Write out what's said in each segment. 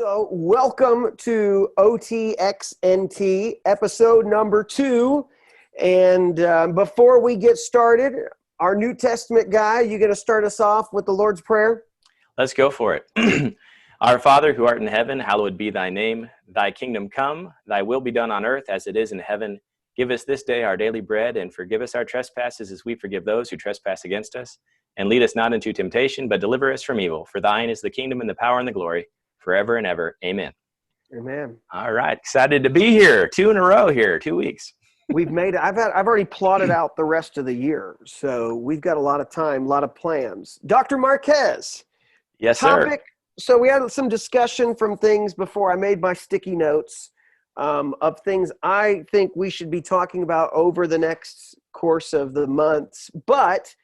So welcome to OTXNT, episode number 2. And before we get started, our New Testament guy, you going to start us off with the Lord's Prayer? Let's go for it. Our Father, who art in heaven, hallowed be thy name. Thy kingdom come, thy will be done on earth as it is in heaven. Give us this day our daily bread, and forgive us our trespasses as we forgive those who trespass against us. And lead us not into temptation, but deliver us from evil. For thine is the kingdom and the power and the glory, forever and ever. Amen. Amen. All right. Excited to be here. 2 in a row here, 2 weeks. We've made it. I've already plotted out the rest of the year. So we've got a lot of time, a lot of plans. Dr. Marquez. Yes, sir. So we had some discussion from things before I made my sticky notes of things I think we should be talking about over the next course of the months. But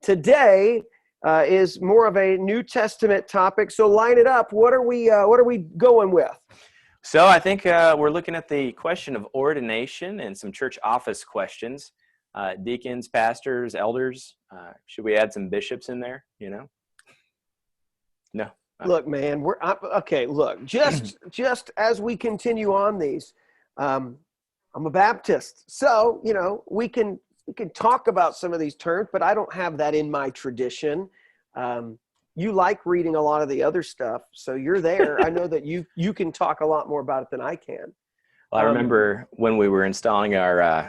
today is more of a New Testament topic. So line it up. What are we going with? So I think we're looking at the question of ordination and some church office questions. Deacons, pastors, elders. Should we add some bishops in there? You know? No. Look, man, okay. Look, just as we continue on these, I'm a Baptist, so we can talk about some of these terms, but I don't have that in my tradition. You like reading a lot of the other stuff, so you're there. I know that you can talk a lot more about it than I can. Well, I remember when we were installing our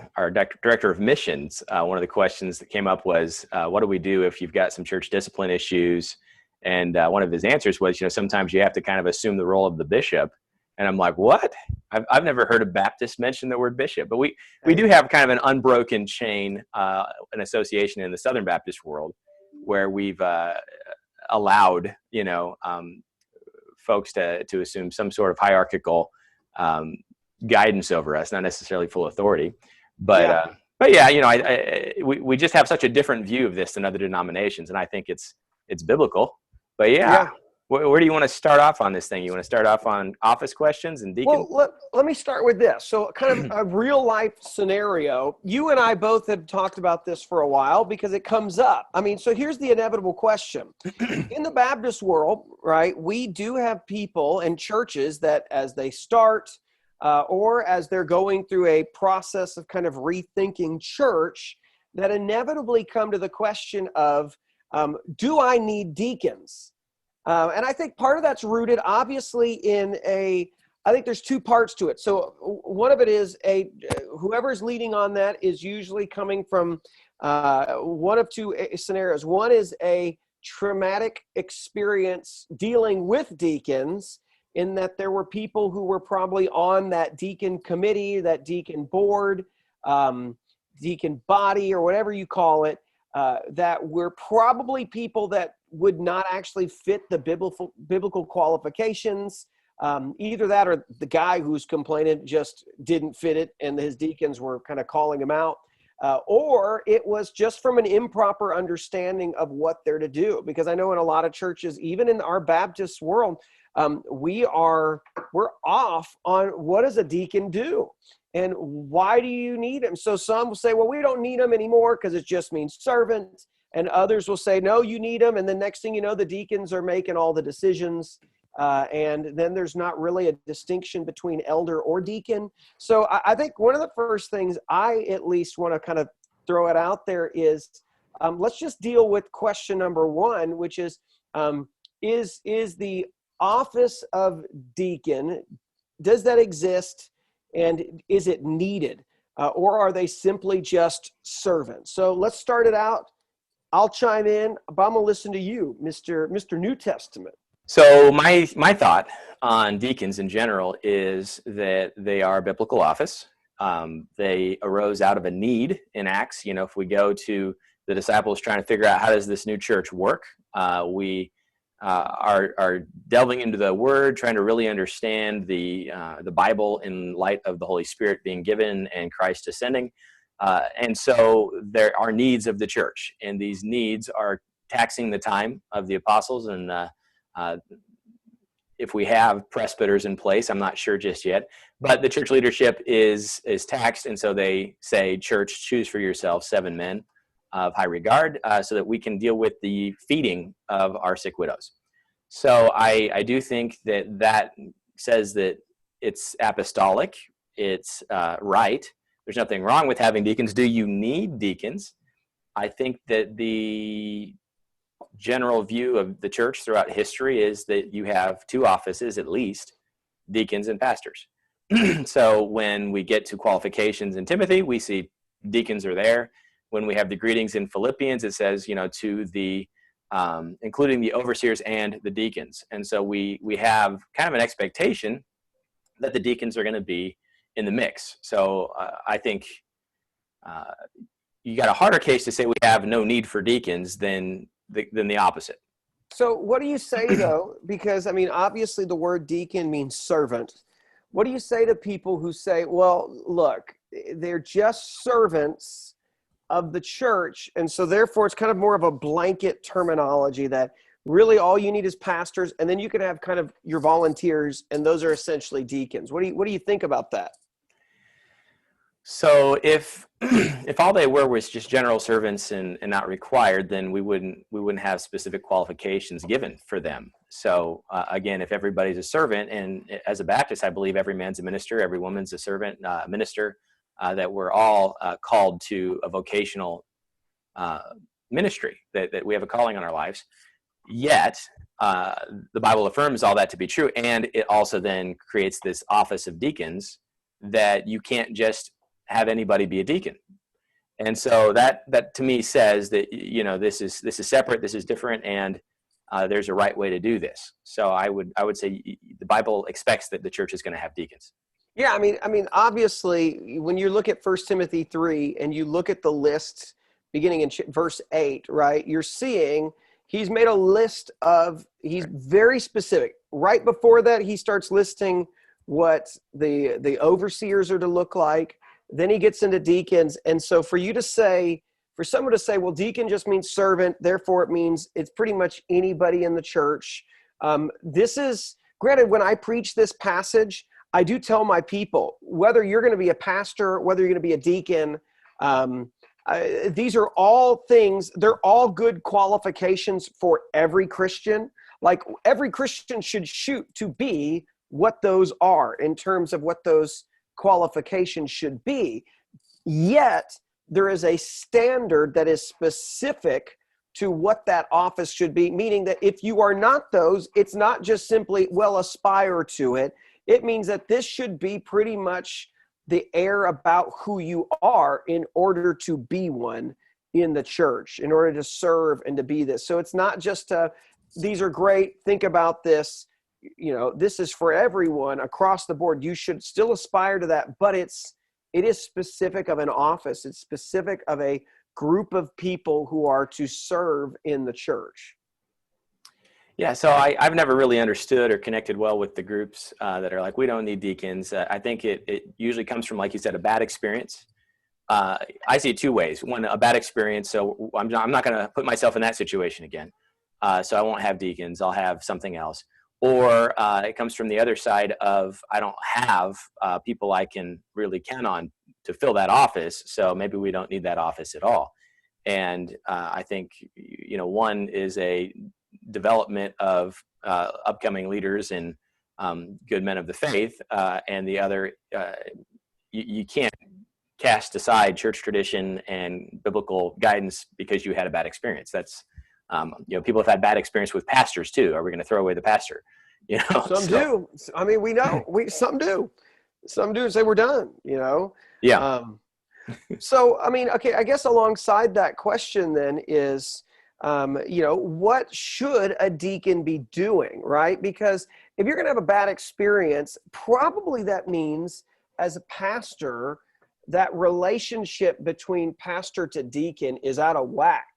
director of missions, one of the questions that came up was, what do we do if you've got some church discipline issues? And one of his answers was, sometimes you have to kind of assume the role of the bishop. And I'm like, what? I've never heard a Baptist mention the word bishop. But we do have kind of an unbroken chain, an association in the Southern Baptist world where we've allowed, folks to assume some sort of hierarchical guidance over us, not necessarily full authority. But we just have such a different view of this than other denominations. And I think it's biblical. But where do you want to start off on this thing? You want to start off on office questions and deacon? Well, let me start with this. So kind of a real life scenario. You and I both have talked about this for a while because it comes up. I mean, so here's the inevitable question. In the Baptist world, right, we do have people and churches that as they start or as they're going through a process of kind of rethinking church, that inevitably come to the question of, do I need deacons? And I think part of that's rooted obviously I think there's 2 parts to it. So one of it is whoever's leading on that is usually coming from one of 2 scenarios. One is a traumatic experience dealing with deacons in that there were people who were probably on that deacon committee, that deacon board, deacon body, or whatever you call it, that were probably people that would not actually fit the biblical qualifications. Either that or the guy who's complaining just didn't fit it and his deacons were kind of calling him out. Or it was just from an improper understanding of what they're to do. Because I know in a lot of churches, even in our Baptist world, we're off on what does a deacon do? And why do you need him? So some will say, well, we don't need him anymore because it just means servant. And others will say, no, you need him. And the next thing you know, the deacons are making all the decisions. And then there's not really a distinction between elder or deacon. So I think one of the first things I at least want to kind of throw it out there is, let's just deal with question number 1, which is the office of deacon, does that exist? And is it needed? Or are they simply just servants? So let's start it out. I'll chime in, but I'm going to listen to you, Mr. New Testament. So my thought on deacons in general is that they are a biblical office. They arose out of a need in Acts. If we go to the disciples trying to figure out how does this new church work, we are delving into the Word, trying to really understand the Bible in light of the Holy Spirit being given and Christ ascending. And so there are needs of the church, and these needs are taxing the time of the apostles. And if we have presbyters in place, I'm not sure just yet, but the church leadership is taxed, and so they say, church, choose for yourself 7 men of high regard, so that we can deal with the feeding of our sick widows. So I do think that says that it's apostolic, it's right. There's nothing wrong with having deacons. Do you need deacons? I think that the general view of the church throughout history is that you have two offices at least, deacons and pastors. So when we get to qualifications in Timothy, we see deacons are there. When we have the greetings in Philippians, it says, to the including the overseers and the deacons. And so we have kind of an expectation that the deacons are going to be in the mix. So I think you got a harder case to say we have no need for deacons than the opposite. So what do you say, though? Because, I mean, obviously the word deacon means servant. What do you say to people who say, well, look, they're just servants of the church, and so therefore it's kind of more of a blanket terminology that really all you need is pastors, and then you can have kind of your volunteers, and those are essentially deacons. What do you think about that? So if all they were was just general servants and not required, then we wouldn't have specific qualifications given for them. So again, if everybody's a servant, and as a Baptist, I believe every man's a minister, every woman's a servant, minister, that we're all called to a vocational ministry, that we have a calling on our lives. Yet the Bible affirms all that to be true, and it also then creates this office of deacons that you can't just have anybody be a deacon. And so that to me says that this is separate, this is different, and there's a right way to do this. So I would say the Bible expects that the church is going to have deacons. Yeah, I mean, obviously, when you look at 1 Timothy 3 and you look at the list beginning in verse 8, right, you're seeing he's made a list of, he's very specific. Right before that, he starts listing what the overseers are to look like. Then he gets into deacons. And so for someone to say, well, deacon just means servant, therefore it means it's pretty much anybody in the church. This is, granted, when I preach this passage, I do tell my people, whether you're going to be a pastor, whether you're going to be a deacon, these are all things, they're all good qualifications for every Christian. Like every Christian should shoot to be what those are in terms of what those qualifications should be. Yet there is a standard that is specific to what that office should be, meaning that if you are not those, it's not just simply, well, aspire to it. It means that this should be pretty much the air about who you are in order to be one in the church, in order to serve and to be this. So it's not just these are great, think about this, this is for everyone across the board. You should still aspire to that, but it is specific of an office. It's specific of a group of people who are to serve in the church. Yeah, so I've never really understood or connected well with the groups that are like, we don't need deacons. I think it usually comes from, like you said, a bad experience. I see it two ways. One, a bad experience, so I'm not going to put myself in that situation again. So I won't have deacons. I'll have something else. Or it comes from the other side of, I don't have people I can really count on to fill that office, so maybe we don't need that office at all. And I think, one is a development of upcoming leaders and good men of the faith, and the other, you can't cast aside church tradition and biblical guidance because you had a bad experience. That's people have had bad experience with pastors too. Are we going to throw away the pastor? Some do. I mean, we know some do. Some do say we're done. Yeah. So I mean, okay. I guess alongside that question then is, what should a deacon be doing, right? Because if you're going to have a bad experience, probably that means as a pastor, that relationship between pastor to deacon is out of whack.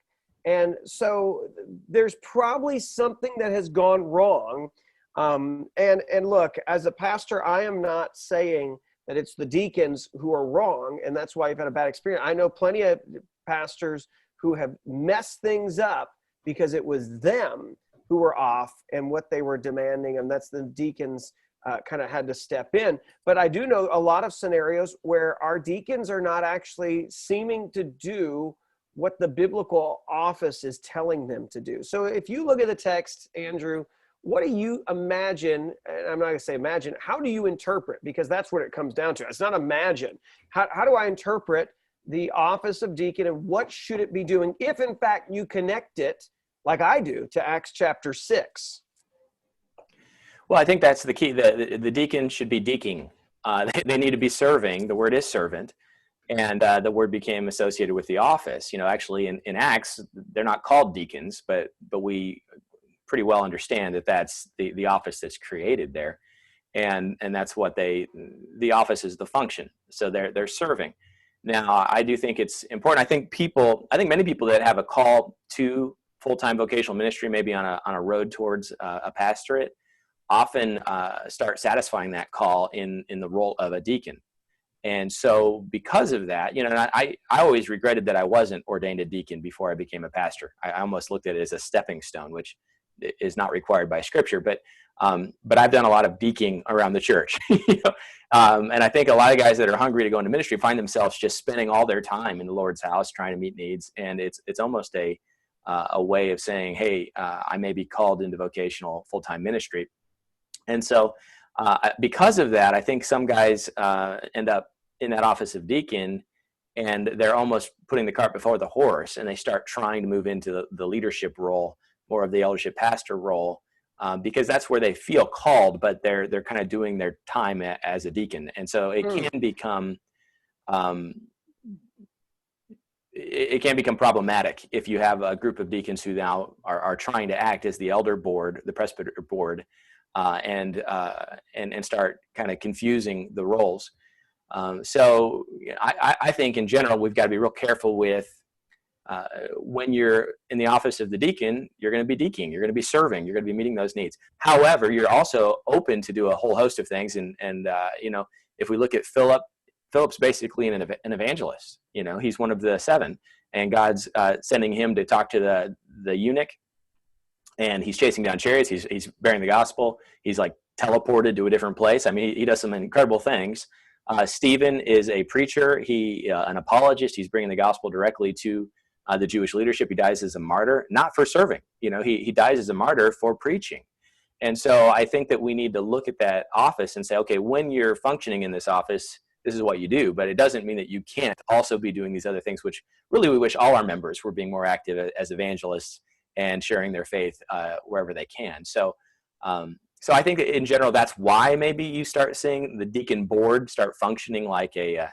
And so there's probably something that has gone wrong. And look, as a pastor, I am not saying that it's the deacons who are wrong, and that's why you've had a bad experience. I know plenty of pastors who have messed things up because it was them who were off and what they were demanding, and that's the deacons kind of had to step in. But I do know a lot of scenarios where our deacons are not actually seeming to do what the biblical office is telling them to do. So if you look at the text, Andrew, what do you imagine, and I'm not going to say imagine, how do you interpret? Because that's what it comes down to. It's not imagine. How do I interpret the office of deacon, and what should it be doing if, in fact, you connect it, like I do, to Acts chapter 6? Well, I think that's the key. The deacon should be deaking. They need to be serving. The word is servant. And the word became associated with the office. Actually in Acts, they're not called deacons, but we pretty well understand that that's the office that's created there. And that's what the office is the function. So they're serving. Now, I do think it's important. I think many people that have a call to full-time vocational ministry, maybe on a road towards a pastorate, often start satisfying that call in the role of a deacon. And so because of that, and I always regretted that I wasn't ordained a deacon before I became a pastor. I almost looked at it as a stepping stone, which is not required by Scripture. But I've done a lot of deaking around the church. And I think a lot of guys that are hungry to go into ministry find themselves just spending all their time in the Lord's house trying to meet needs. And it's almost a way of saying, hey, I may be called into vocational full-time ministry. And so because of that, I think some guys end up in that office of deacon, and they're almost putting the cart before the horse, and they start trying to move into the leadership role, more of the eldership pastor role, because that's where they feel called, but they're kind of doing their time as a deacon. And so it can become problematic if you have a group of deacons who now are trying to act as the elder board, the presbyter board, and start kind of confusing the roles. So I think in general, we've got to be real careful with when you're in the office of the deacon, you're going to be deaking, you're going to be serving, you're going to be meeting those needs. However, you're also open to do a whole host of things. And if we look at Philip's basically an evangelist. He's one of the 7, and God's sending him to talk to the eunuch. And he's chasing down chariots. He's bearing the gospel. He's like teleported to a different place. I mean, he does some incredible things. Stephen is a preacher. An apologist. He's bringing the gospel directly to the Jewish leadership. He dies as a martyr, not for serving. He dies as a martyr for preaching. And so I think that we need to look at that office and say, okay, when you're functioning in this office, this is what you do. But it doesn't mean that you can't also be doing these other things, which really we wish all our members were being more active as evangelists and sharing their faith wherever they can. So I think that in general, that's why maybe you start seeing the deacon board start functioning like a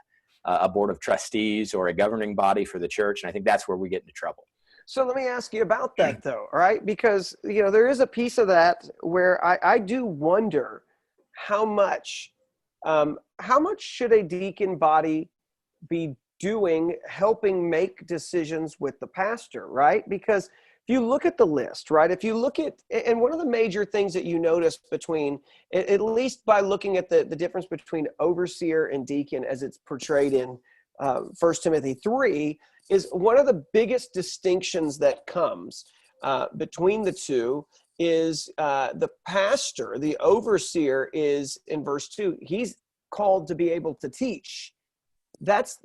board of trustees or a governing body for the church. And I think that's where we get into trouble. So let me ask you about that, though, all right? Because, there is a piece of that where I do wonder how much should a deacon body be doing, helping make decisions with the pastor, right? Because if you look at the list, right, if you look at, and one of the major things that you notice between, at least by looking at the difference between overseer and deacon as it's portrayed in 1 Timothy 3, is one of the biggest distinctions that comes between the two is the pastor, the overseer is, in verse 2, he's called to be able to teach. That's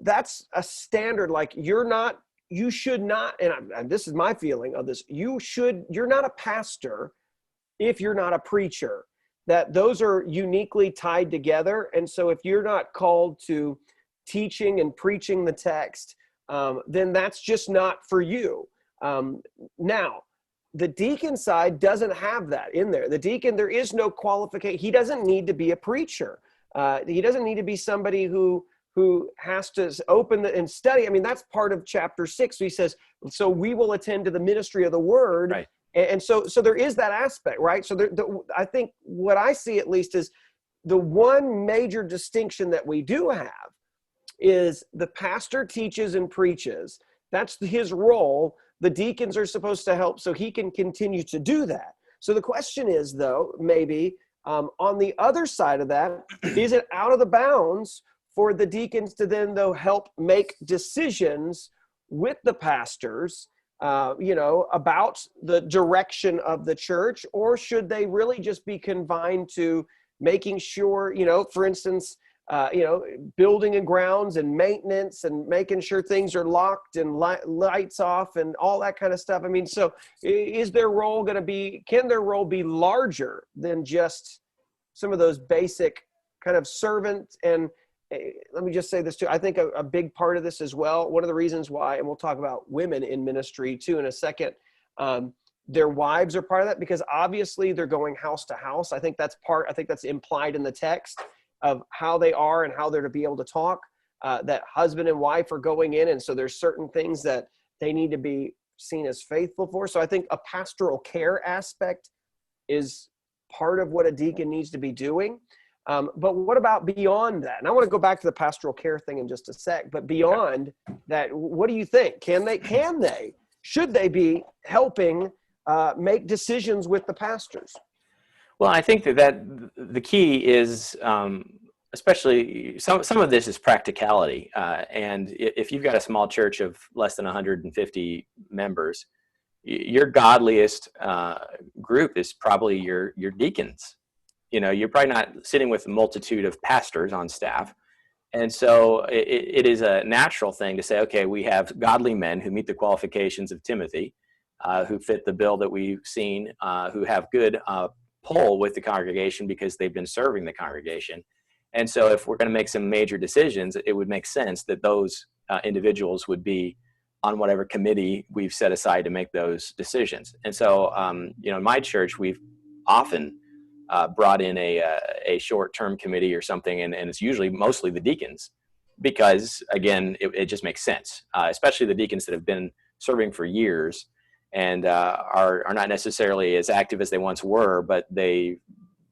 a standard, like you should not, and this is my feeling of this, you're not a pastor if you're not a preacher. That those are uniquely tied together. And so if you're not called to teaching and preaching the text, then that's just not for you. Now, the deacon side doesn't have that in there. The deacon, there is no qualification. He doesn't need to be a preacher. He doesn't need to be somebody who has to open and study. I mean, that's part of chapter 6. So he says, so we will attend to the ministry of the word. Right. And so there is that aspect, right? So I think what I see at least is the one major distinction that we do have is the pastor teaches and preaches. That's his role. The deacons are supposed to help so he can continue to do that. So the question is, though, maybe on the other side of that, is it out of the bounds for the deacons to then, though, help make decisions with the pastors, about the direction of the church? Or should they really just be confined to making sure, for instance, building and grounds and maintenance and making sure things are locked and lights off and all that kind of stuff. I mean, so is their role can their role be larger than just some of those basic kind of servant? And let me just say this too. I think a big part of this as well, one of the reasons why, and we'll talk about women in ministry too in a second, their wives are part of that, because obviously they're going house to house. I think that's implied in the text of how they are and how they're to be able to talk, that husband and wife are going in. And so there's certain things that they need to be seen as faithful for. So I think a pastoral care aspect is part of what a deacon needs to be doing. But what about beyond that? And I want to go back to the pastoral care thing in just a sec, but beyond that, what do you think? Should they be helping make decisions with the pastors? Well, I think that the key is, especially some of this is practicality. And if you've got a small church of less than 150 members, your godliest group is probably your deacons. You're probably not sitting with a multitude of pastors on staff. And so it is a natural thing to say, okay, we have godly men who meet the qualifications of Timothy, who fit the bill that we've seen, who have good pull with the congregation because they've been serving the congregation. And so if we're going to make some major decisions, it would make sense that those individuals would be on whatever committee we've set aside to make those decisions. And so, in my church, we've often brought in a short-term committee or something, and it's usually mostly the deacons, because again, it just makes sense, especially the deacons that have been serving for years and are not necessarily as active as they once were, but they've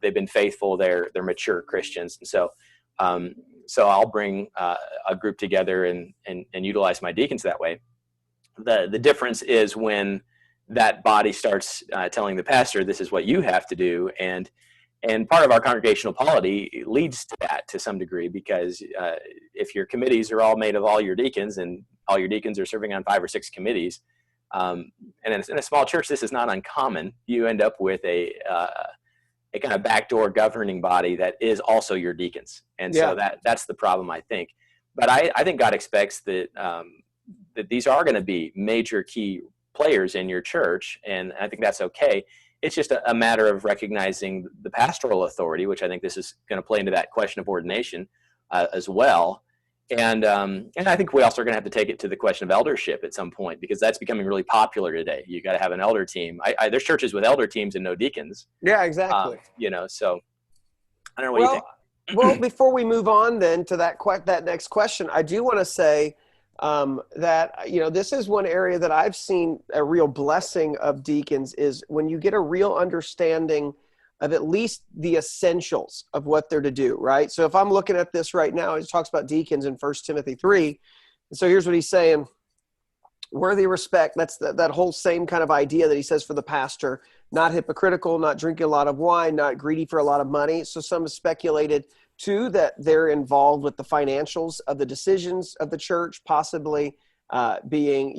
been faithful. They're mature Christians, and so I'll bring a group together and utilize my deacons that way. The difference is when that body starts telling the pastor, this is what you have to do. And part of our congregational polity leads to that to some degree, because if your committees are all made of all your deacons and all your deacons are serving on 5 or 6 committees, and in a small church, this is not uncommon. You end up with a kind of backdoor governing body that is also your deacons. And so that's the problem, I think. But I think God expects that these are going to be major key players in your church, and I think that's okay. It's just a matter of recognizing the pastoral authority, which I think this is going to play into that question of ordination as well. And I think we also are going to have to take it to the question of eldership at some point, because that's becoming really popular today. You got to have an elder team. there's churches with elder teams and no deacons. Yeah, exactly. So I don't know what you think. Well, before we move on then to that next question, I do want to say that, this is one area that I've seen a real blessing of deacons, is when you get a real understanding of at least the essentials of what they're to do, right? So if I'm looking at this right now, it talks about deacons in 1 Timothy 3. And so here's what he's saying: worthy of respect. That's that whole same kind of idea that he says for the pastor: not hypocritical, not drinking a lot of wine, not greedy for a lot of money. So some have speculated too that they're involved with the financials of the decisions of the church, possibly being,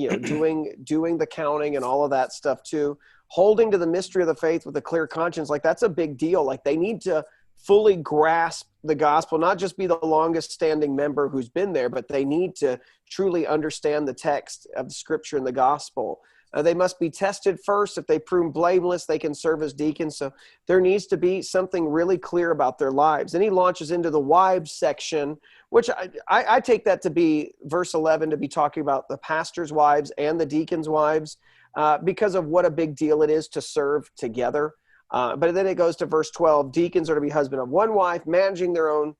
doing the counting and all of that stuff too. Holding to the mystery of the faith with a clear conscience, like that's a big deal. Like they need to fully grasp the gospel, not just be the longest standing member who's been there, but they need to truly understand the text of the scripture and the gospel. They must be tested first. If they prove blameless, they can serve as deacons. So there needs to be something really clear about their lives. Then he launches into the wives section, which I take that to be verse 11 to be talking about the pastor's wives and the deacons' wives, because of what a big deal it is to serve together. But then it goes to verse 12. Deacons are to be husband of one wife, managing their own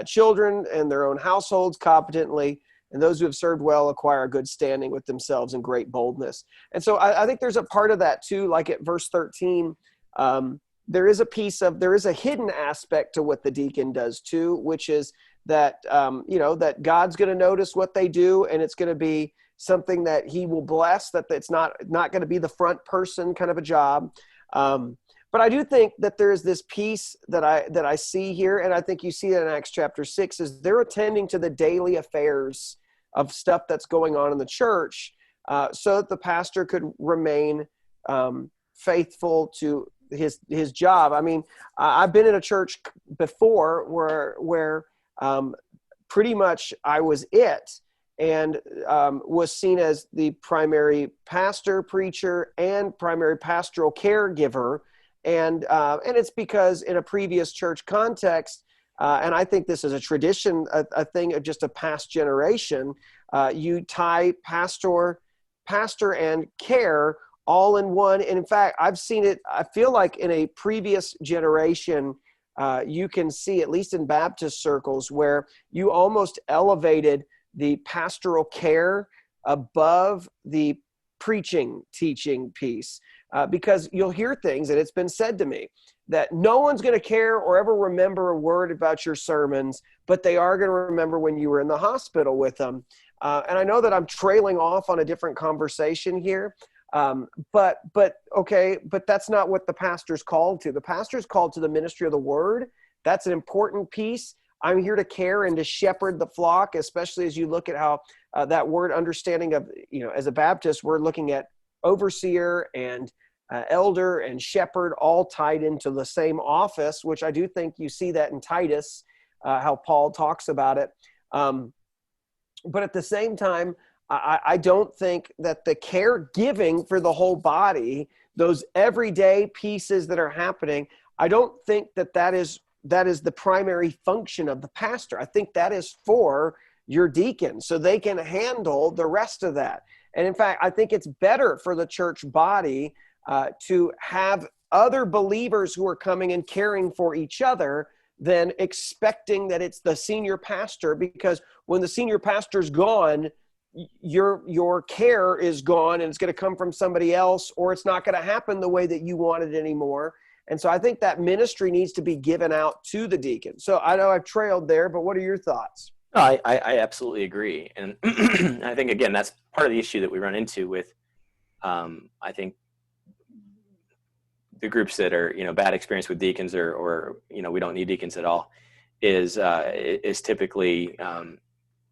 children and their own households competently. And those who have served well acquire a good standing with themselves and great boldness. And so I think there's a part of that too, like at verse 13, there is a hidden aspect to what the deacon does too, which is that, that God's going to notice what they do, and it's going to be something that he will bless, that it's not going to be the front person kind of a job. But I do think that there is this piece that I see here, and I think you see it in Acts chapter 6, is they're attending to the daily affairs of stuff that's going on in the church, so that the pastor could remain faithful to his job. I mean, I've been in a church before where pretty much I was it, and was seen as the primary pastor, preacher, and primary pastoral caregiver. And it's because in a previous church context, and I think this is a tradition, a thing of just a past generation, you tie pastor and care all in one. And in fact, I've seen it, I feel like in a previous generation, you can see, at least in Baptist circles, where you almost elevated the pastoral care above the preaching, teaching piece. Because you'll hear things, and it's been said to me, that no one's going to care or ever remember a word about your sermons, but they are going to remember when you were in the hospital with them. And I know that I'm trailing off on a different conversation here, but that's not what the pastor's called to. The pastor's called to the ministry of the word. That's an important piece. I'm here to care and to shepherd the flock, especially as you look at how that word understanding of, as a Baptist, we're looking at overseer and elder and shepherd all tied into the same office, which I do think you see that in Titus, how Paul talks about it. But at the same time, I don't think that the caregiving for the whole body, those everyday pieces that are happening, I don't think that is the primary function of the pastor. I think that is for your deacons, so they can handle the rest of that. And in fact, I think it's better for the church body to have other believers who are coming and caring for each other than expecting that it's the senior pastor, because when the senior pastor's gone, your care is gone, and it's going to come from somebody else, or it's not going to happen the way that you want it anymore. And so I think that ministry needs to be given out to the deacon. So I know I've trailed there, but what are your thoughts? No, I absolutely agree. And I think, again, that's part of the issue that we run into with, I think, the groups that are, bad experience with deacons or we don't need deacons at all is typically,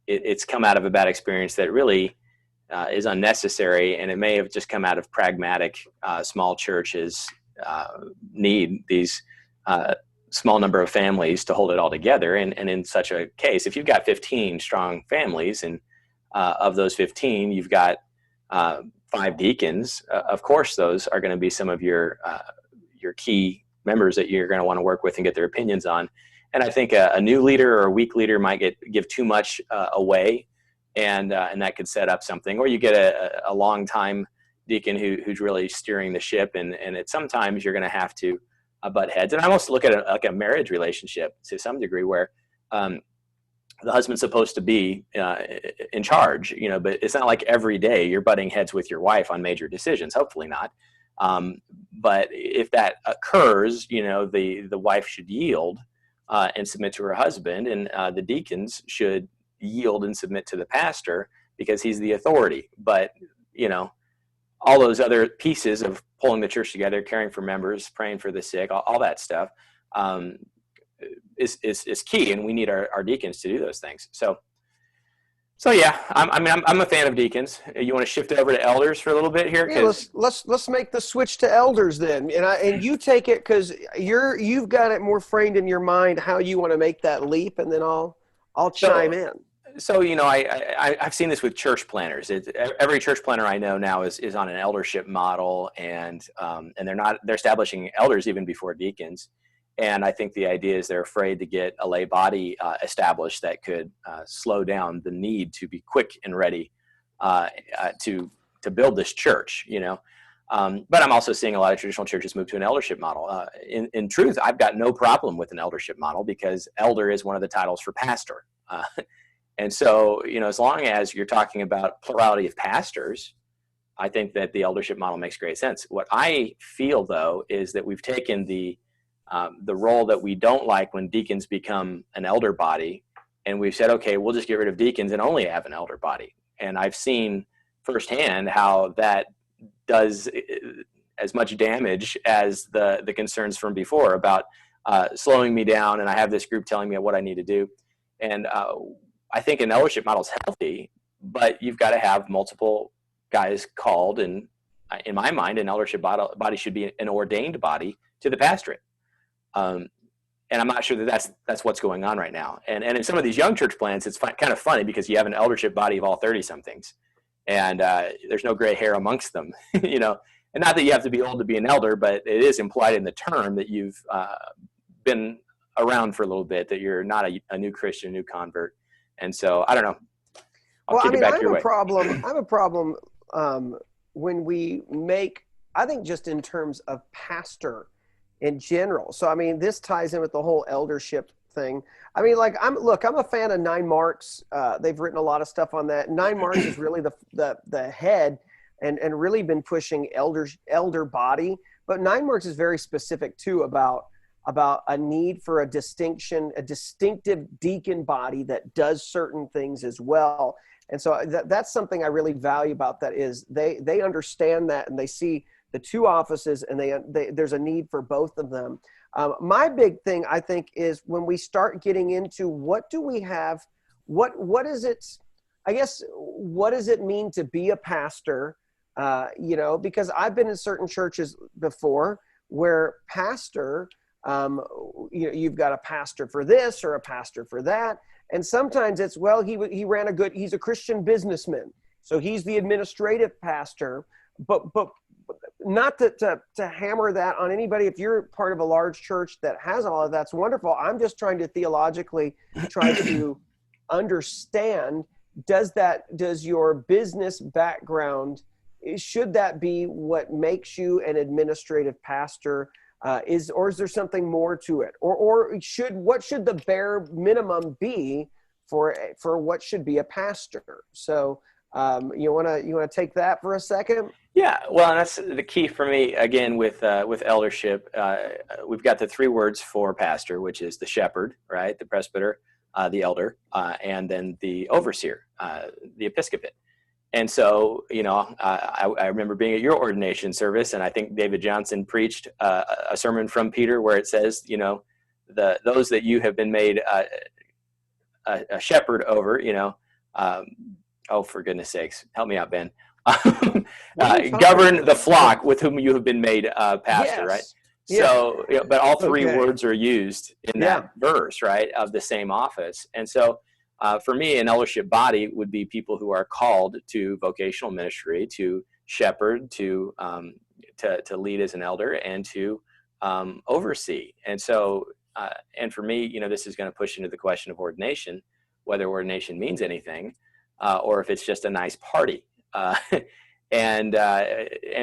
it's come out of a bad experience that really is unnecessary. And it may have just come out of pragmatic small churches need these small number of families to hold it all together. And in such a case, if you've got 15 strong families, and of those 15, you've got 5 deacons, of course, those are going to be some of your key members that you're going to want to work with and get their opinions on. And I think a new leader or a weak leader might give too much away, and that could set up something. Or you get a long time deacon who's really steering the ship, and sometimes you're going to have to butt heads. And I almost look at it like a marriage relationship to some degree, where the husband's supposed to be in charge, but it's not like every day you're butting heads with your wife on major decisions. Hopefully not. But if that occurs, the wife should yield and submit to her husband, and the deacons should yield and submit to the pastor because he's the authority. But, all those other pieces of pulling the church together, caring for members, praying for the sick, all that stuff is key, and we need our deacons to do those things. So yeah, I'm a fan of deacons. You want to shift over to elders for a little bit here? Yeah, let's make the switch to elders then, and you take it because you've got it more framed in your mind how you want to make that leap, and then I'll chime in. So I've seen this with church planners. Every church planner I know now is on an eldership model, and they're establishing elders even before deacons. And I think the idea is they're afraid to get a lay body established that could slow down the need to be quick and ready to build this church. But I'm also seeing a lot of traditional churches move to an eldership model. In truth, I've got no problem with an eldership model, because elder is one of the titles for pastor. And so, as long as you're talking about plurality of pastors, I think that the eldership model makes great sense. What I feel, though, is that we've taken the role that we don't like when deacons become an elder body, and we've said, okay, we'll just get rid of deacons and only have an elder body. And I've seen firsthand how that does as much damage as the concerns from before about slowing me down, and I have this group telling me what I need to do. And I think an eldership model is healthy, but you've got to have multiple guys called. And in my mind, an eldership body should be an ordained body to the pastorate. And I'm not sure that that's what's going on right now. And in some of these young church plants, it's kind of funny because you have an eldership body of all 30-somethings, and there's no gray hair amongst them, you know. And not that you have to be old to be an elder, but it is implied in the term that you've been around for a little bit, that you're not a new Christian, new convert. And so I don't know. Well, I mean, I have a problem when we make, I think just in terms of pastor in general. So, I mean, this ties in with the whole eldership thing. I mean, like, I'm a fan of 9 Marks. They've written a lot of stuff on that. 9 Marks is really the head and really been pushing elder body. But 9 Marks is very specific too about a need for a distinctive deacon body that does certain things as well. And so that's something I really value about that is they understand that, and they see the 2 offices, and there's a need for both of them. My big thing, I think, is when we start getting into what do we have, what is it, I guess, what does it mean to be a pastor? You know, because I've been in certain churches before where pastor, you know, you've got a pastor for this or a pastor for that. And sometimes it's, well, he's a Christian businessman, so he's the administrative pastor, but not to hammer that on anybody. If you're part of a large church that has all of that's wonderful. I'm just trying to theologically try to understand, does your business background, should that be what makes you an administrative pastor? Or is there something more to it? Or what should the bare minimum be for what should be a pastor? So you want to take that for a second? Yeah, well, and that's the key for me, again, with eldership. We've got the 3 words for pastor, which is the shepherd, right? The presbyter, the elder, and then the overseer, the episcopate. And so, you know, I remember being at your ordination service, and I think David Johnson preached a sermon from Peter where it says, you know, those that you have been made a shepherd over, you know, oh, for goodness sakes, help me out, Ben. Govern the flock with whom you have been made pastor, yes. Right? Yeah. So, you know, but all 3 words are used in that verse, right, of the same office. And so, for me, an eldership body would be people who are called to vocational ministry, to shepherd, to lead as an elder, and to oversee. And so, and for me, you know, this is going to push into the question of ordination, whether ordination means anything, or if it's just a nice party. And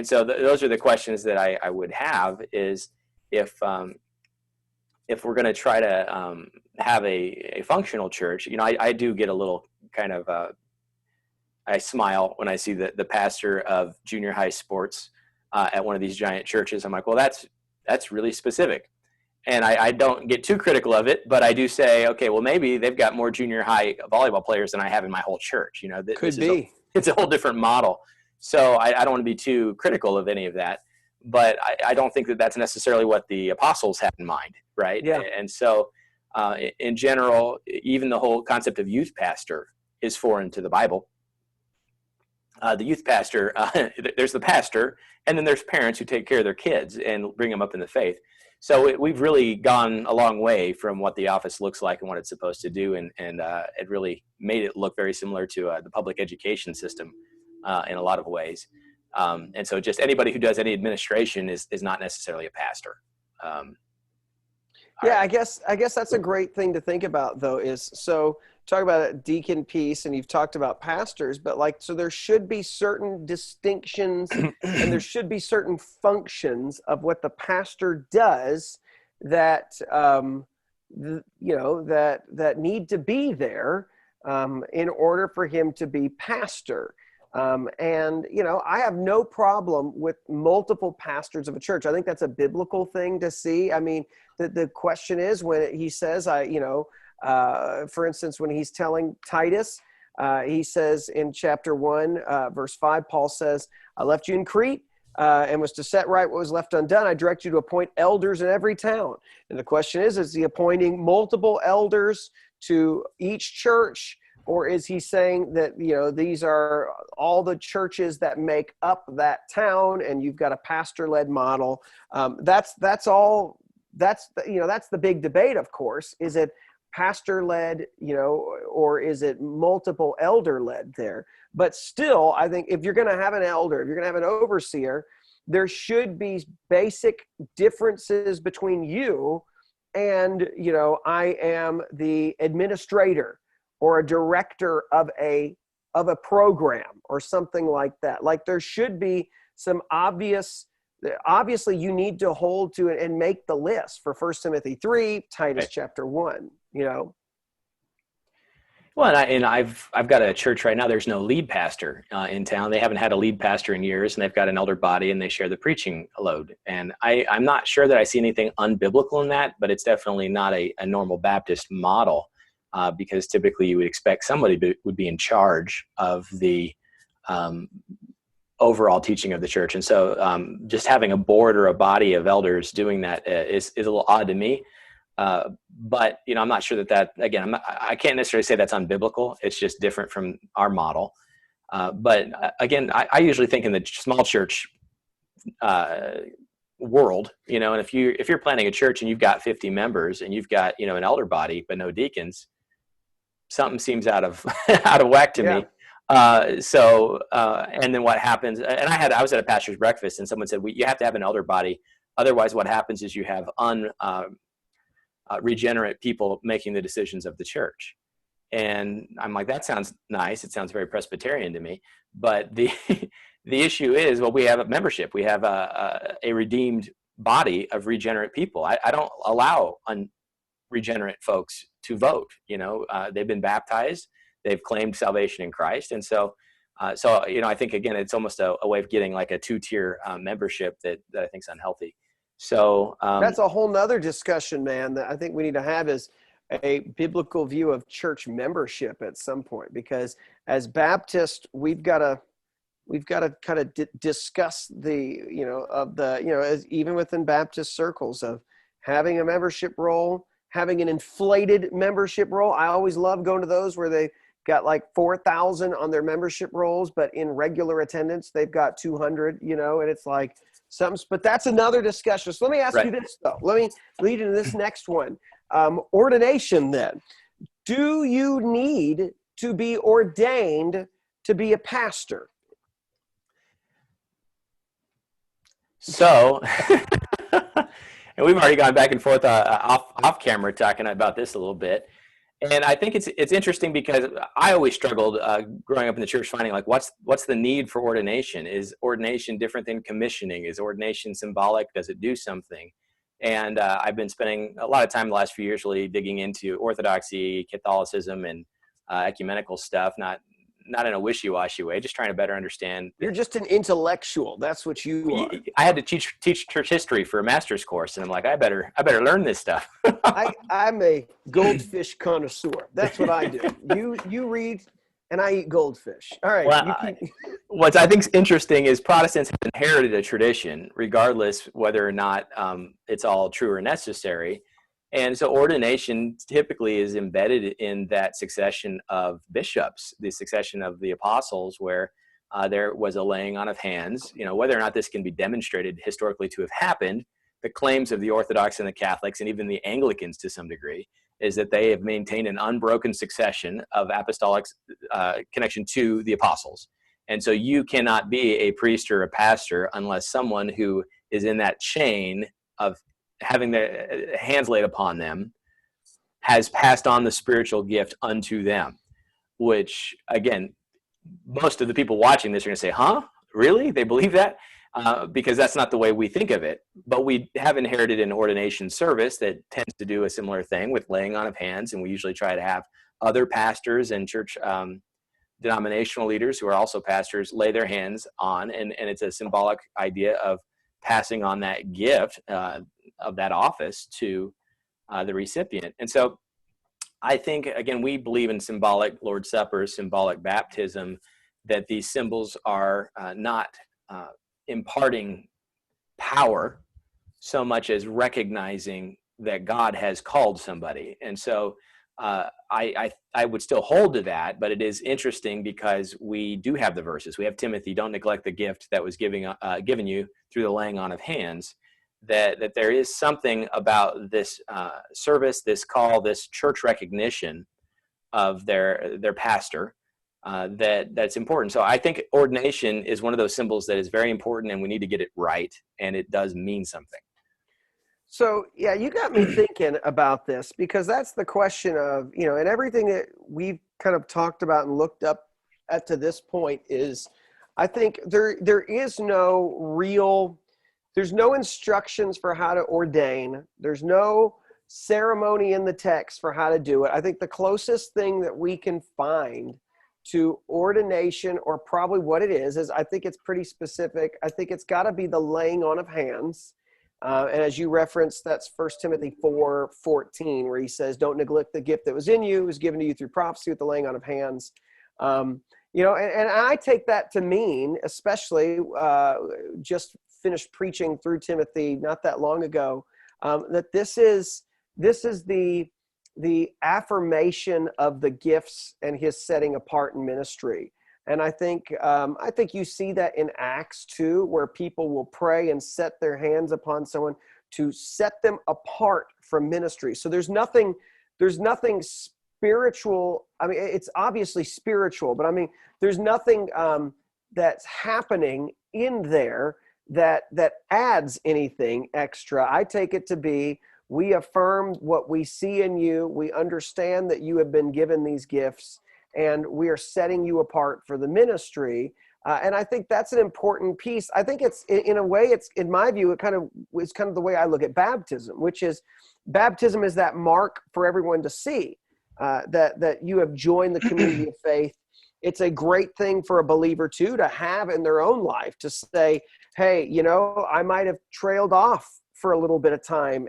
so those are the questions that I would have, is if we're going to try to have a functional church. You know, I do get a little kind of, I smile when I see the pastor of junior high sports at one of these giant churches. I'm like, well, that's really specific. And I don't get too critical of it, but I do say, okay, well, maybe they've got more junior high volleyball players than I have in my whole church. You know, could be. It's a whole different model. So I don't want to be too critical of any of that, but I don't think that that's necessarily what the apostles had in mind, right? Yeah. And so in general, even the whole concept of youth pastor is foreign to the Bible. The youth pastor, there's the pastor, and then there's parents who take care of their kids and bring them up in the faith. So we've really gone a long way from what the office looks like and what it's supposed to do, and it really made it look very similar to the public education system in a lot of ways. And so just anybody who does any administration is not necessarily a pastor. Yeah, I guess that's a great thing to think about, though, is so talk about a deacon piece, and you've talked about pastors, but so there should be certain distinctions and there should be certain functions of what the pastor does that, that need to be there in order for him to be pastor. And, you know, I have no problem with multiple pastors of a church. I think that's a biblical thing to see. I mean, the question is when he says, for instance, when he's telling Titus, he says in chapter 1, verse 5, Paul says, I left you in Crete and was to set right what was left undone. I direct you to appoint elders in every town. And the question is he appointing multiple elders to each church? Or is he saying that, you know, these are all the churches that make up that town and you've got a pastor-led model? That's all that's the big debate, of course. Is it pastor led, or is it multiple elder led there? But still, I think if you're going to have an elder, if you're going to have an overseer, there should be basic differences between you and, I am the administrator or a director of a program or something like that. Like there should be some obviously you need to hold to it and make the list for 1 Timothy 3, Titus Right. chapter 1, Well, and I've got a church right now. There's no lead pastor in town. They haven't had a lead pastor in years, and they've got an elder body, and they share the preaching load. And I'm not sure that I see anything unbiblical in that, but it's definitely not a normal Baptist model, because typically you would expect somebody would be in charge of the overall teaching of the church. And so just having a board or a body of elders doing that is a little odd to me. But I'm not sure that again, I can't necessarily say that's unbiblical. It's just different from our model. But again, I usually think in the small church world, and if you're planning a church and you've got 50 members and you've got an elder body but no deacons, something seems out of whack to me. And then what happens? And I was at a pastor's breakfast, and someone said, you have to have an elder body. Otherwise, what happens is you have regenerate people making the decisions of the church. And I'm like, that sounds nice. It sounds very Presbyterian to me. But the issue is, we have a membership. We have a redeemed body of regenerate people. I don't allow unregenerate folks to vote. They've been baptized. They've claimed salvation in Christ. And so I think, again, it's almost a way of getting like a two-tier membership that I think is unhealthy. So that's a whole nother discussion, man, that I think we need to have, is a biblical view of church membership at some point, because as Baptists, we've got to kind of discuss as even within Baptist circles, of having a membership roll, having an inflated membership roll. I always love going to those where they got like 4,000 on their membership rolls, but in regular attendance, they've got 200, and it's like something, but that's another discussion. So let me ask you this though. Let me lead into this next one. Ordination then. Do you need to be ordained to be a pastor? So, and we've already gone back and forth off camera talking about this a little bit. And I think it's interesting because I always struggled growing up in the church, finding like what's the need for ordination? Is ordination different than commissioning? Is ordination symbolic? Does it do something? And I've been spending a lot of time the last few years really digging into Orthodoxy, Catholicism, and ecumenical stuff. Not in a wishy-washy way, just trying to better understand. You're just an intellectual. That's what you are. I had to teach church history for a master's course, and I'm like, I better learn this stuff. I'm a goldfish connoisseur. That's what I do. You read, and I eat goldfish. All right. Well, what I think is interesting is Protestants have inherited a tradition, regardless whether or not it's all true or necessary. And so ordination typically is embedded in that succession of bishops, the succession of the apostles, where there was a laying on of hands. Whether or not this can be demonstrated historically to have happened, the claims of the Orthodox and the Catholics, and even the Anglicans to some degree, is that they have maintained an unbroken succession of apostolic connection to the apostles. And so you cannot be a priest or a pastor unless someone who is in that chain of having their hands laid upon them has passed on the spiritual gift unto them, which, again, most of the people watching this are going to say, huh? Really? They believe that? Because that's not the way we think of it. But we have inherited an ordination service that tends to do a similar thing with laying on of hands, and we usually try to have other pastors and church denominational leaders who are also pastors lay their hands on, and it's a symbolic idea of passing on that gift of that office to the recipient. And so I think, again, we believe in symbolic Lord's Supper, symbolic baptism, that these symbols are not imparting power so much as recognizing that God has called somebody. And so I would still hold to that, but it is interesting because we do have the verses. We have Timothy, don't neglect the gift that was given you through the laying on of hands. that there is something about this service, this call, this church recognition of their pastor that's important. So I think ordination is one of those symbols that is very important, and we need to get it right, and it does mean something. So, yeah, you got me thinking about this, because that's the question of, and everything that we've kind of talked about and looked up at to this point is, I think there's no instructions for how to ordain. There's no ceremony in the text for how to do it. I think the closest thing that we can find to ordination, or probably what it is I think it's pretty specific. I think it's got to be the laying on of hands. And as you referenced, that's 1 Timothy 4:14, where he says, don't neglect the gift that was in you, was given to you through prophecy with the laying on of hands. And I take that to mean, especially just finished preaching through Timothy not that long ago, that this is the affirmation of the gifts and his setting apart in ministry. And I think you see that in Acts too, where people will pray and set their hands upon someone to set them apart from ministry. So there's nothing spiritual. I mean, it's obviously spiritual, but I mean, there's nothing that's happening in there that adds anything extra. I take it to be, we affirm what we see in you. We understand that you have been given these gifts, and we are setting you apart for the ministry. And I think that's an important piece. I think it's, in a way, it's, in my view, it's kind of the way I look at baptism, which is, baptism is that mark for everyone to see that you have joined the community of faith. It's a great thing for a believer too, to have in their own life, to say, hey, I might have trailed off for a little bit of time,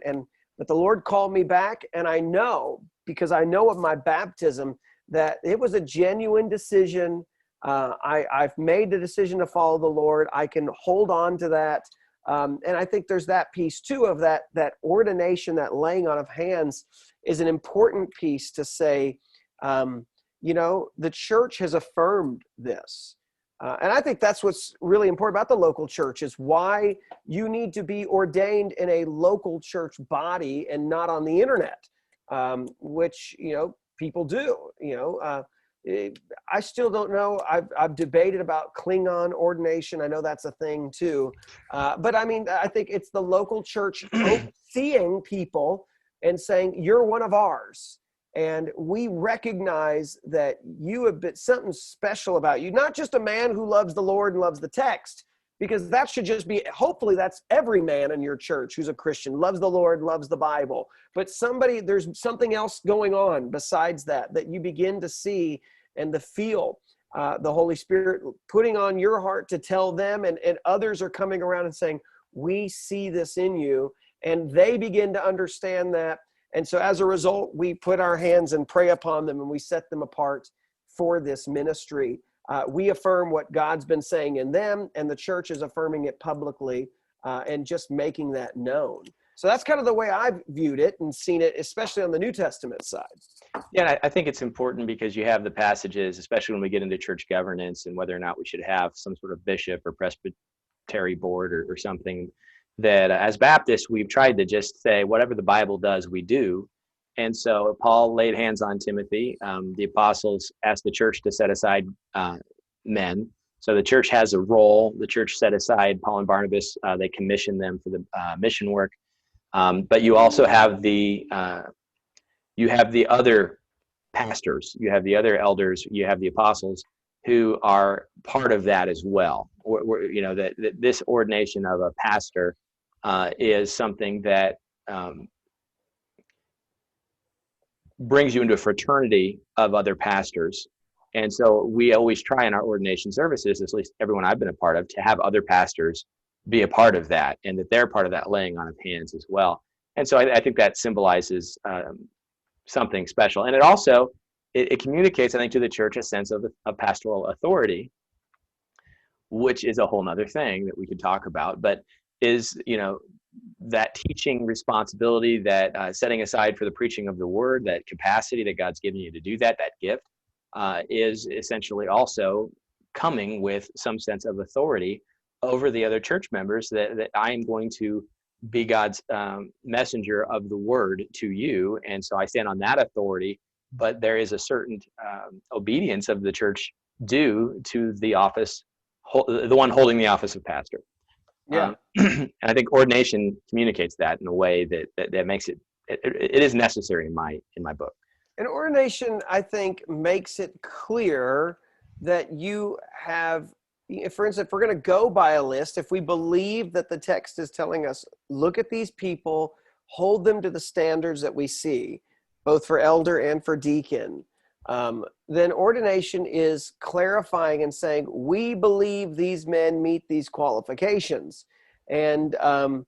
but the Lord called me back, and I know, because I know of my baptism, that it was a genuine decision. I've made the decision to follow the Lord. I can hold on to that. And I think there's that piece too, of that ordination, that laying on of hands is an important piece to say, the church has affirmed this. And I think that's what's really important about the local church, is why you need to be ordained in a local church body and not on the internet, which, people do. I still don't know. I've debated about Klingon ordination. I know that's a thing too. But I mean, I think it's the local church seeing people and saying, you're one of ours. And we recognize that you have been something special about you, not just a man who loves the Lord and loves the text, because that should just be, hopefully that's every man in your church who's a Christian, loves the Lord, loves the Bible. But there's something else going on besides that you begin to see and to feel the Holy Spirit putting on your heart to tell them, and others are coming around and saying, we see this in you, and they begin to understand that. And so as a result, we put our hands and pray upon them, and we set them apart for this ministry. We affirm what God's been saying in them, and the church is affirming it publicly, and just making that known. So that's kind of the way I've viewed it and seen it, especially on the New Testament side. Yeah, I think it's important, because you have the passages, especially when we get into church governance and whether or not we should have some sort of bishop or presbytery board or something, that as Baptists, we've tried to just say whatever the Bible does, we do. And so Paul laid hands on Timothy. The apostles asked the church to set aside men. So the church has a role. The church set aside Paul and Barnabas. They commissioned them for the mission work. But you also have the other pastors, you have the other elders, you have the apostles who are part of that as well. That this ordination of a pastor is something that brings you into a fraternity of other pastors. And so we always try in our ordination services, at least everyone I've been a part of, to have other pastors be a part of that, and that they're part of that laying on of hands as well. And so I think that symbolizes something special. And it also, it communicates, I think, to the church a sense of pastoral authority, which is a whole nother thing that we could talk about, but is, that teaching responsibility, that setting aside for the preaching of the word, that capacity that God's given you to do that gift, is essentially also coming with some sense of authority over the other church members, that I am going to be God's messenger of the word to you. And so I stand on that authority, but there is a certain obedience of the church due to the office, the one holding the office of pastor. Yeah. And I think ordination communicates that in a way that makes it is necessary in my book. And ordination, I think, makes it clear that you have, for instance, if we're going to go by a list, if we believe that the text is telling us, look at these people, hold them to the standards that we see, both for elder and for deacon, then ordination is clarifying and saying, we believe these men meet these qualifications. And, and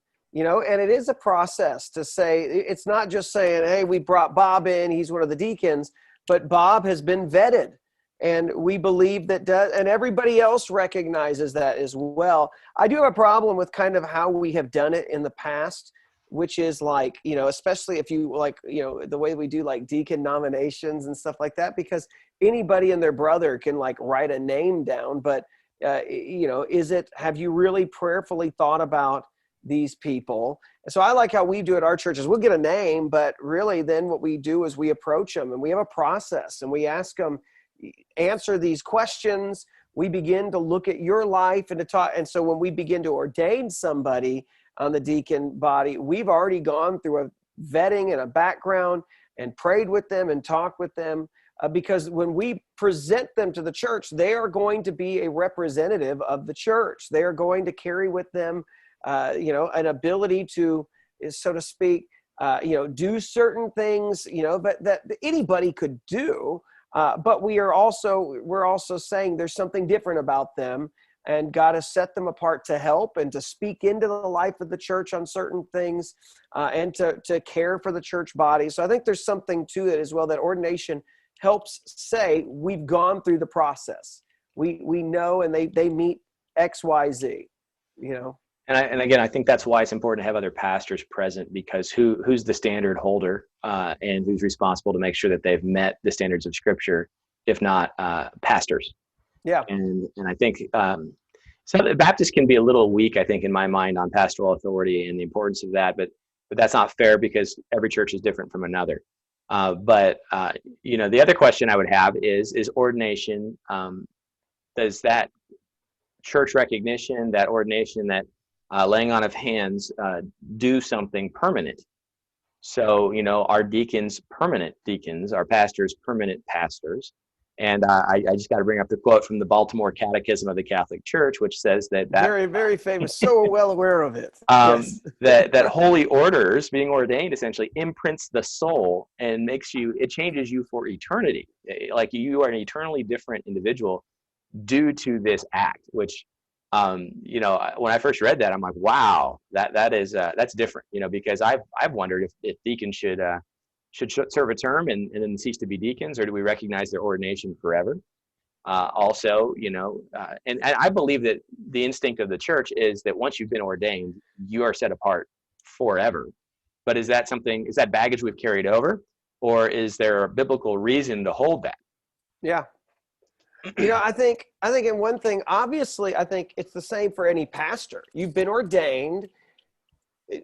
it is a process to say, it's not just saying, hey, we brought Bob in, he's one of the deacons, but Bob has been vetted. And we believe that, and everybody else recognizes that as well. I do have a problem with kind of how we have done it in the past, which is like, especially if you like, the way we do like deacon nominations and stuff like that, because anybody and their brother can like write a name down. But, have you really prayerfully thought about these people? And so I like how we do at our churches. We'll get a name, but really then what we do is we approach them and we have a process and we ask them, answer these questions. We begin to look at your life and to talk. And so when we begin to ordain somebody on the deacon body, we've already gone through a vetting and a background and prayed with them and talked with them, because when we present them to the church, they are going to be a representative of the church. They are going to carry with them, an ability to, so to speak, do certain things, but that anybody could do. But we're also saying there's something different about them, and God has set them apart to help and to speak into the life of the church on certain things, and to care for the church body. So I think there's something to it as well, that ordination helps say we've gone through the process. We know, and they meet X, Y, Z, And again, I think that's why it's important to have other pastors present, because who's the standard holder, and who's responsible to make sure that they've met the standards of Scripture, if not pastors. Yeah. And I think so the Baptists can be a little weak, I think, in my mind, on pastoral authority and the importance of that. But that's not fair, because every church is different from another. But the other question I would have is ordination. Does that church recognition, that ordination, that laying on of hands, do something permanent? So, our deacons, permanent deacons, our pastors, permanent pastors. And I just got to bring up the quote from the Baltimore Catechism of the Catholic Church, which says that very, very famous, so well aware of it. Yes. that holy orders, being ordained, essentially imprints the soul and it changes you for eternity. Like you are an eternally different individual due to this act, which, when I first read that, I'm like, wow, that's different, because I've wondered if deacons should serve a term and then cease to be deacons, or do we recognize their ordination forever? Also, and I believe that the instinct of the church is that once you've been ordained, you are set apart forever. But is that baggage we've carried over, or is there a biblical reason to hold that? Yeah. I think in one thing, obviously, I think it's the same for any pastor. You've been ordained.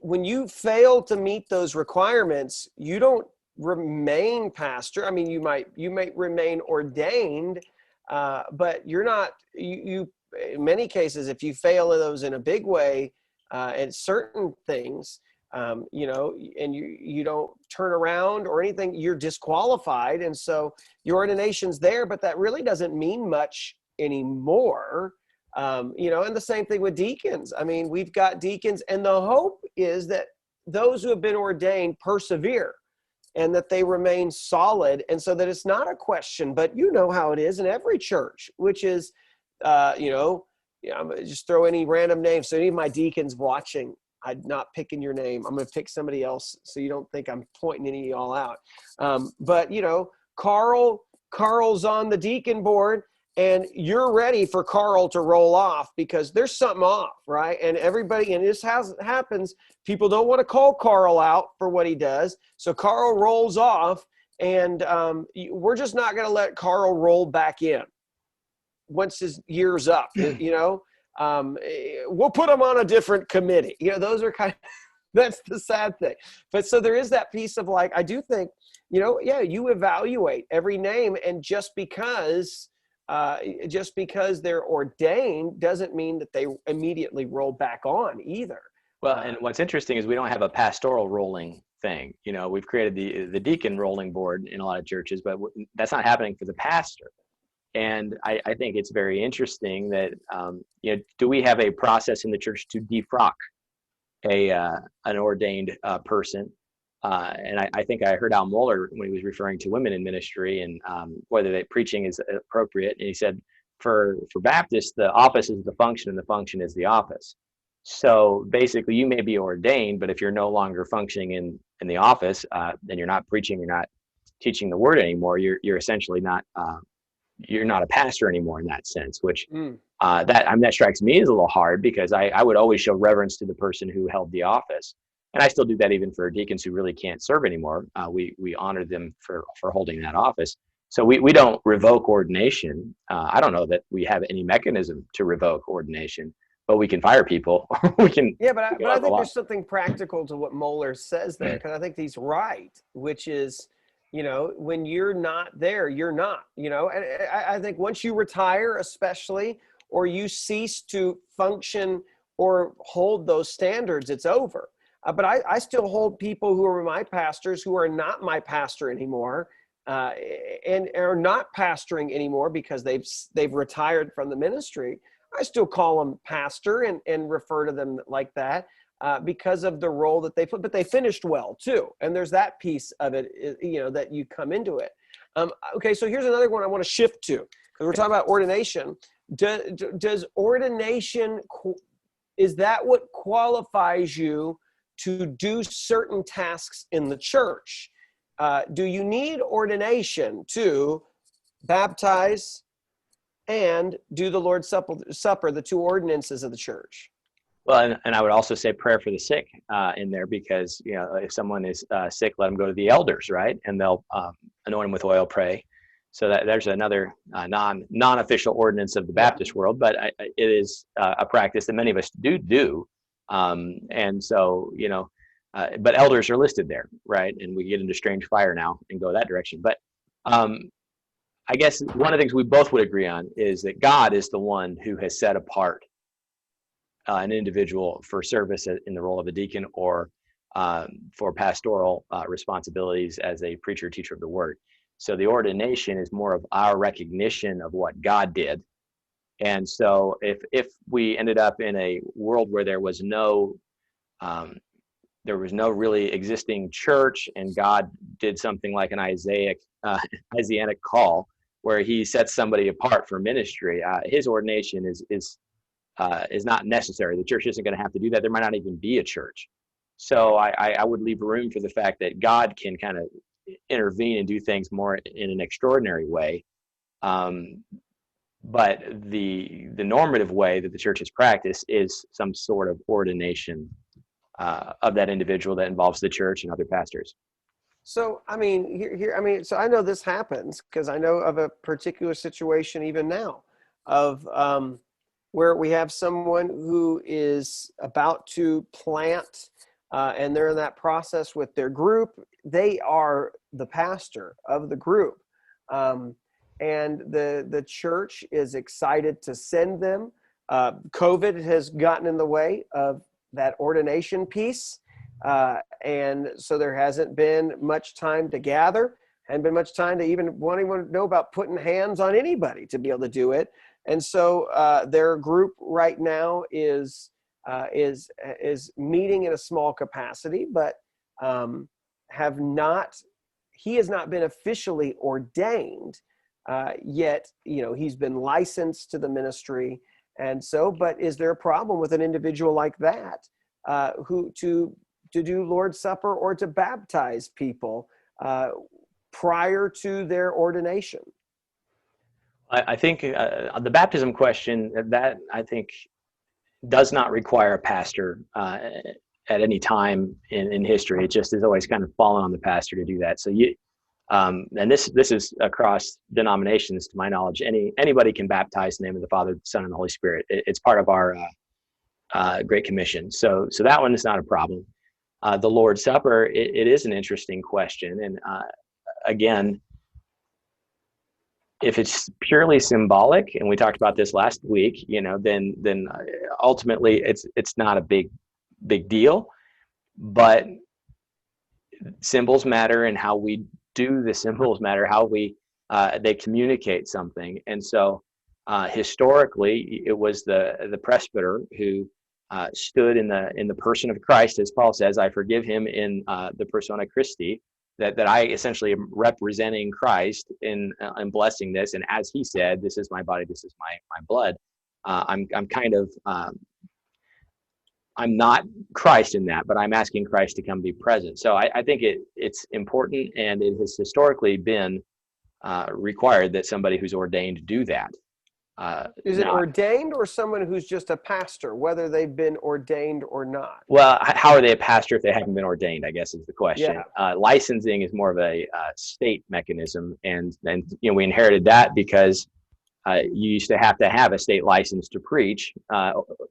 When you fail to meet those requirements, you don't remain pastor. I mean, you might remain ordained, but you're not, you in many cases, if you fail those in a big way, and certain things, and you don't turn around or anything, you're disqualified. And so your ordination's there, but that really doesn't mean much anymore. And the same thing with deacons. I mean, we've got deacons, and the hope is that those who have been ordained persevere and that they remain solid. And so that it's not a question, but how it is in every church, which is, I'm gonna just throw any random name. So any of my deacons watching, I'm not picking your name. I'm going to pick somebody else so you don't think I'm pointing any of y'all out. But Carl's on the deacon board, and you're ready for Carl to roll off because there's something off, right? And everybody, and this happens, people don't want to call Carl out for what he does. So Carl rolls off, and we're just not going to let Carl roll back in once his year's up, we'll put him on a different committee. Those are kind of, That's the sad thing. But so there is that piece of like, I do think, yeah, you evaluate every name, and just because they're ordained doesn't mean that they immediately roll back on either. Well, and what's interesting is we don't have a pastoral rolling thing. We've created the deacon rolling board in a lot of churches, but that's not happening for the pastor. And I think it's very interesting that, do we have a process in the church to defrock an ordained person? And I think I heard Al Mohler when he was referring to women in ministry and whether that preaching is appropriate. And he said, for Baptists, the office is the function and the function is the office. So basically, you may be ordained, but if you're no longer functioning in the office, then you're not preaching, you're not teaching the word anymore. You're essentially not you're not a pastor anymore in that sense. Which that strikes me as a little hard, because I would always show reverence to the person who held the office, and I still do that even for deacons who really can't serve anymore. We honor them for holding that office. So we don't revoke ordination. I don't know that we have any mechanism to revoke ordination. But we can fire people. We can. Yeah, but I think there's something practical to what Mohler says there, because I think he's right, which is, when you're not there, you're not. And I think once you retire, especially, or you cease to function or hold those standards, it's over. But I still hold people who are my pastors who are not my pastor anymore, and are not pastoring anymore because they've retired from the ministry. I still call them pastor and refer to them like that because of the role that they put, but they finished well too. And there's that piece of it, that you come into it. Okay, so here's another one I want to shift to, because we're talking about ordination. Does ordination, is that what qualifies you to do certain tasks in the church? Do you need ordination to baptize and do the Lord's Supper, the two ordinances of the church? Well, and I would also say prayer for the sick in there, because if someone is sick, let them go to the elders, right? And they'll anoint them with oil, pray. So there's another non-official ordinance of the Baptist world, but it is a practice that many of us do. And so but elders are listed there, right? And we get into strange fire now and go that direction. But I guess one of the things we both would agree on is that God is the one who has set apart an individual for service in the role of a deacon, or for pastoral responsibilities as a preacher, teacher of the word. So the ordination is more of our recognition of what God did. And so if we ended up in a world where there was no really existing church, and God did something like an Isaianic call, where he sets somebody apart for ministry, his ordination is not necessary. The church isn't going to have to do that. There might not even be a church. So I would leave room for the fact that God can kind of intervene and do things more in an extraordinary way. But the normative way that the church has practiced is some sort of ordination of that individual that involves the church and other pastors. So, so I know this happens because I know of a particular situation even now of where we have someone who is about to plant and they're in that process with their group. They are the pastor of the group. And the church is excited to send them. COVID has gotten in the way of that ordination piece. And so there hasn't been much time to gather, hadn't been much time to even want anyone to know about putting hands on anybody to be able to do it. And so their group right now is meeting in a small capacity, but he has not been officially ordained yet. He's been licensed to the ministry. And so, but is there a problem with an individual like that who to do Lord's Supper or to baptize people prior to their ordination? I think the baptism question, that I think does not require a pastor at any time in history. It just has always kind of fallen on the pastor to do that. So and this is across denominations, to my knowledge. Anybody can baptize in the name of the Father, the Son, and the Holy Spirit. It's part of our Great Commission. So that one is not a problem. The Lord's Supper, it is an interesting question. And again, if it's purely symbolic, and we talked about this last week, then ultimately it's not a big deal. But symbols matter, and how we do the symbols matter, how they communicate something. And so historically, it was the presbyter who stood in the person of Christ, as Paul says, I forgive him in the persona Christi, that I essentially am representing Christ in blessing this. And as he said, this is my body, this is my blood. I'm kind of I'm not Christ in that, but I'm asking Christ to come be present. So I think it's important, and it has historically been required that somebody who's ordained do that. Is it ordained, or someone who's just a pastor, whether they've been ordained or not? Well, how are they a pastor if they haven't been ordained, I guess is the question. Yeah. Licensing is more of a state mechanism, and we inherited that because you used to have a state license to preach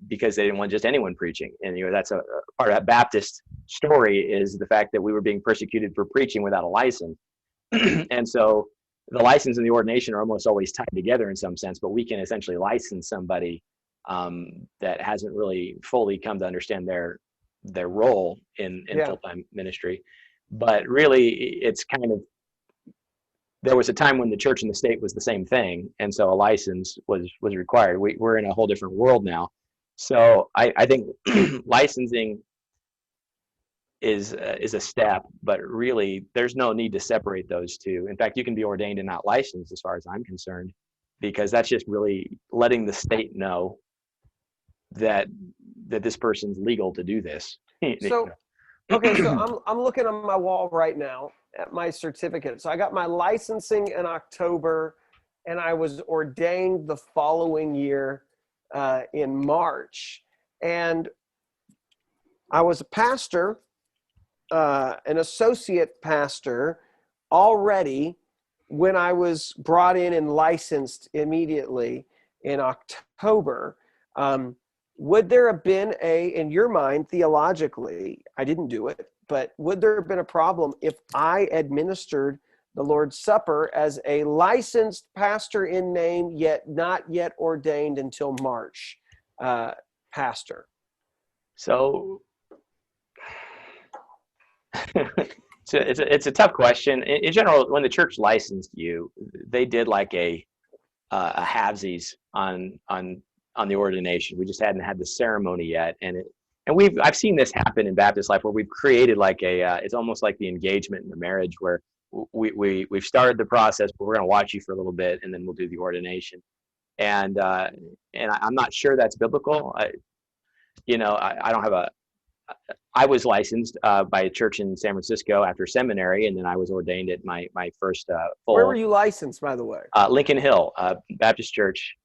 because they didn't want just anyone preaching. And that's a part of that Baptist story, is the fact that we were being persecuted for preaching without a license. And so the license and the ordination are almost always tied together in some sense, but we can essentially license somebody that hasn't really fully come to understand their role in full-time ministry. But really, it's kind of, there was a time when the church and the state was the same thing, and so a license was required. We're in a whole different world now. So I think licensing is a step, but really there's no need to separate those two. In fact, you can be ordained and not licensed, as far as I'm concerned, because that's just really letting the state know that this person's legal to do this. So, okay, so I'm looking on my wall right now at my certificate. So I got my licensing in October, and I was ordained the following year in March. And I was a pastor, an associate pastor already when I was brought in and licensed immediately in October. Would there have been in your mind, theologically, I didn't do it, but would there have been a problem if I administered the Lord's Supper as a licensed pastor in name, yet not yet ordained until March pastor? So it's a tough question. In general, when the church licensed you, they did like a halvesies on the ordination. We just hadn't had the ceremony yet, and I've seen this happen in Baptist life, where we've created like it's almost like the engagement in the marriage, where we've started the process, but we're going to watch you for a little bit, and then we'll do the ordination. And I'm not sure that's biblical. I don't have I was licensed by a church in San Francisco after seminary, and then I was ordained at my first full. Where were you licensed, by the way? Lincoln Hill Baptist Church.